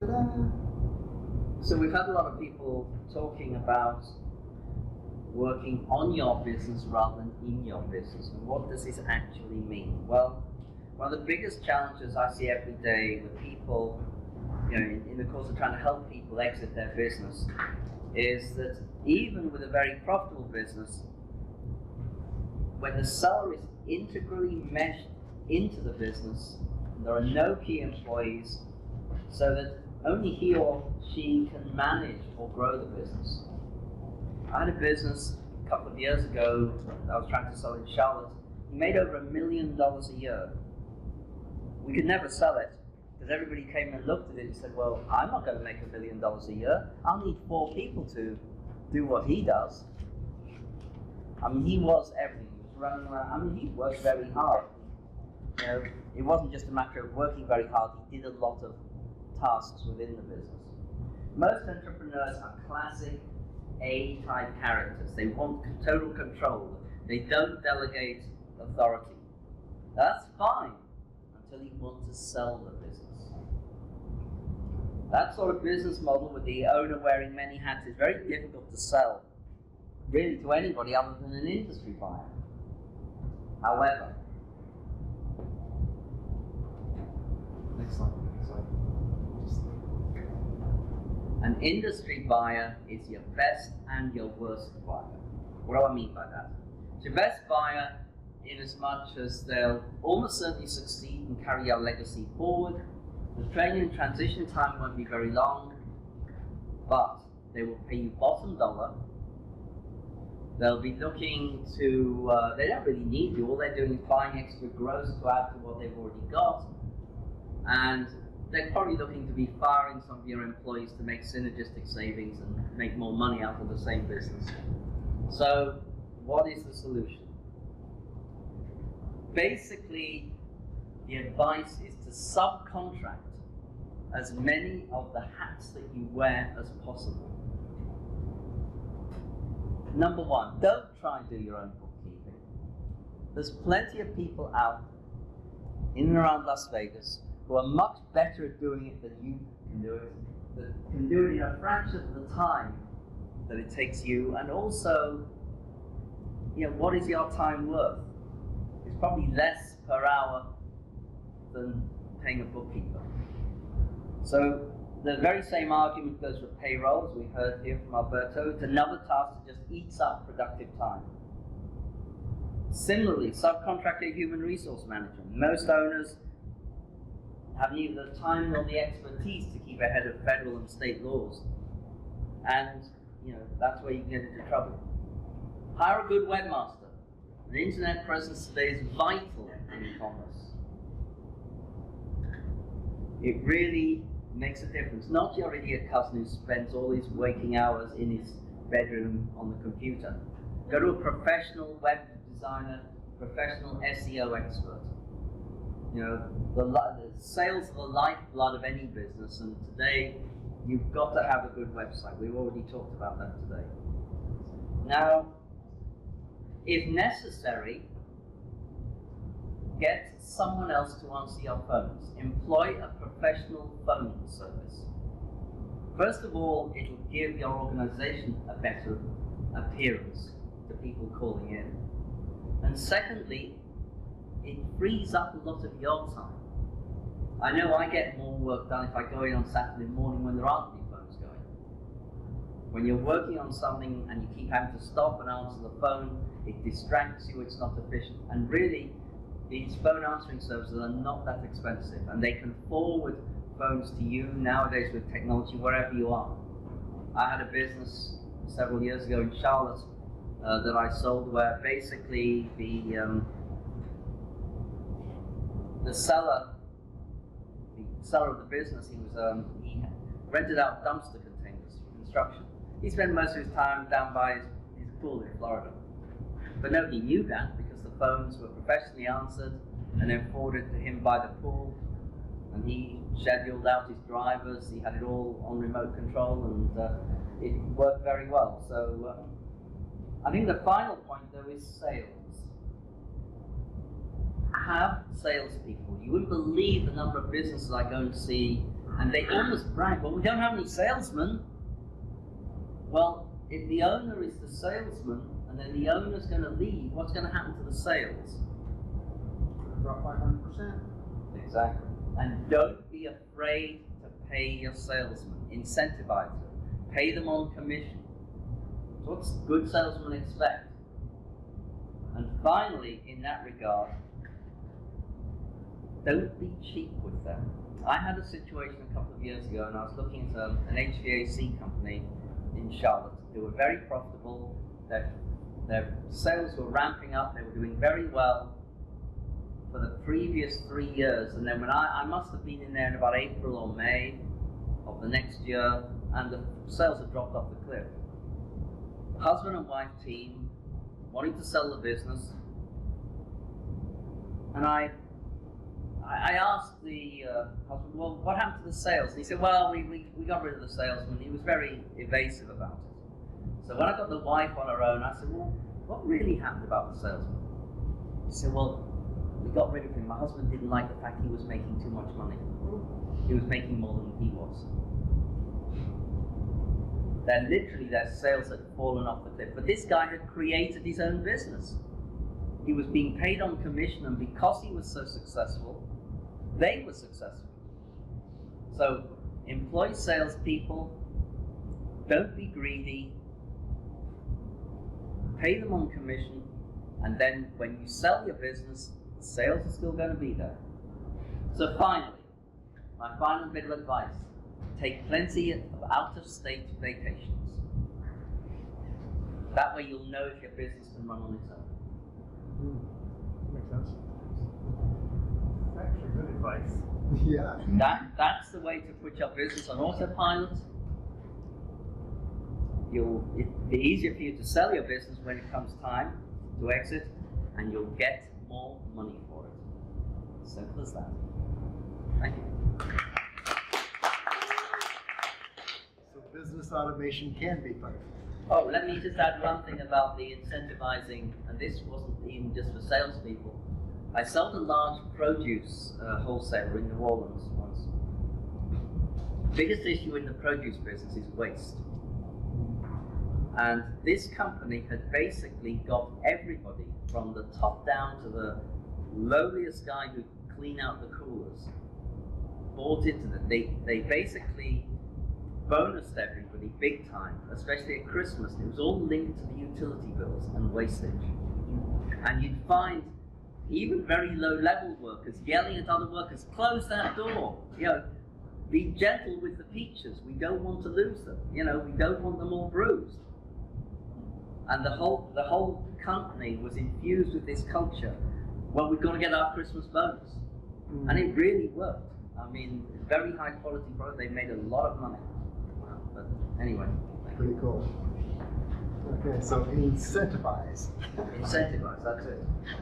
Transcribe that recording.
So we've had a lot of people talking about working on your business rather than in your business. And what does this actually mean? Well, one of the biggest challenges I see every day with people, in the course of trying to help people exit their business, is that even with a very profitable business, when the seller is integrally meshed into the business, there are no key employees, so that only he or she can manage or grow the business. I had a business a couple of years ago that I was trying to sell in Charlotte. He made over $1 million a year. We could never sell it because everybody came and looked at it and said, well, I'm not going to make $1 million a year. I'll need 4 people to do what he does. I mean, he was everything. He was running around. I mean, he worked very hard. It wasn't just a matter of working very hard. He did a lot of tasks within the business. Most entrepreneurs are classic A-type characters. They want total control. They don't delegate authority. That's fine until you want to sell the business. That sort of business model with the owner wearing many hats is very difficult to sell, really, to anybody other than an industry buyer. However, next slide. An industry buyer is your best and your worst buyer. What do I mean by that? It's your best buyer in as much as they'll almost certainly succeed and carry your legacy forward. The training and transition time won't be very long, but they will pay you bottom dollar. They'll be looking to, they don't really need you. All they're doing is buying extra gross to add to what they've already got. And they're probably looking to be firing some of your employees to make synergistic savings and make more money out of the same business. So, what is the solution? Basically, the advice is to subcontract as many of the hats that you wear as possible. Number one, don't try and do your own bookkeeping. There's plenty of people out in and around Las Vegas who are much better at doing it than you can do it, that can do it in a fraction of the time that it takes you, and also, what is your time worth? It's probably less per hour than paying a bookkeeper. So the very same argument goes for payroll, as we heard here from Alberto. It's another task that just eats up productive time. Similarly, subcontracted human resource management. Most owners have neither the time nor the expertise to keep ahead of federal and state laws. And, that's where you can get into trouble. Hire a good webmaster. An internet presence today is vital in e-commerce. It really makes a difference. Not your idiot cousin who spends all his waking hours in his bedroom on the computer. Go to a professional web designer, professional SEO expert. The sales are the lifeblood of any business, and today you've got to have a good website. We've already talked about that today. Now, if necessary, get someone else to answer your phones. Employ a professional phone service. First of all, it'll give your organization a better appearance to people calling in. And secondly, it frees up a lot of your time. I know I get more work done if I go in on Saturday morning when there aren't any phones going. When you're working on something and you keep having to stop and answer the phone, it distracts you, it's not efficient. And really, these phone answering services are not that expensive, and they can forward phones to you nowadays with technology wherever you are. I had a business several years ago in Charlotte that I sold, where basically the seller of the business, he rented out dumpster containers for construction. He spent most of his time down by his pool in Florida. But nobody knew that because the phones were professionally answered and then forwarded to him by the pool. And he scheduled out his drivers, he had it all on remote control, and it worked very well. So I think the final point though is sales. Have salespeople. You wouldn't believe the number of businesses I go and see And they almost brag, well, we don't have any salesmen. Well, if the owner is the salesman and then the owner's going to leave, what's going to happen to the sales? Drop by 100%. Exactly. And don't be afraid to pay your salesmen. Incentivize them. Pay them on commission. What's good salesmen expect? And finally, in that regard, don't be cheap with them. I had a situation a couple of years ago, and I was looking at an HVAC company in Charlotte. They were very profitable. Their sales were ramping up. They were doing very well for the previous 3 years. And then when I must have been in there in about April or May of the next year, and the sales had dropped off the cliff. Husband and wife team wanting to sell the business, and I asked the husband, well, what happened to the sales? And he said, well, we got rid of the salesman. He was very evasive about it. So when I got the wife on her own, I said, well, what really happened about the salesman? He said, well, we got rid of him. My husband didn't like the fact he was making too much money. He was making more than he was. Then literally their sales had fallen off the cliff. But this guy had created his own business. He was being paid on commission, and because he was so successful, they were successful. So employ salespeople, don't be greedy, pay them on commission, and then when you sell your business, the sales are still going to be there. So finally, my final bit of advice, take plenty of out-of-state vacations. That way you'll know if your business can run on its own. Makes sense. Actually, good advice. Yeah. That's the way to put your business on autopilot. It'll be easier for you to sell your business when it comes time to exit, and you'll get more money for it. Simple as that. Thank you. So business automation can be fun. Oh, let me just add one thing about the incentivizing, and this wasn't even just for salespeople. I sold a large produce wholesaler in New Orleans once. Biggest issue in the produce business is waste. And this company had basically got everybody from the top down to the lowliest guy who'd clean out the coolers, bought into them. They basically bonused everybody big time, especially at Christmas. It was all linked to the utility bills and wastage. And you'd find even very low-level workers yelling at other workers, close that door, be gentle with the peaches, we don't want to lose them, we don't want them all bruised. And the whole company was infused with this culture. Well, we've got to get our Christmas bonus. And it really worked. I mean, very high quality product, they made a lot of money. But anyway. Pretty cool. Okay, so incentivize. Incentivize, that's it.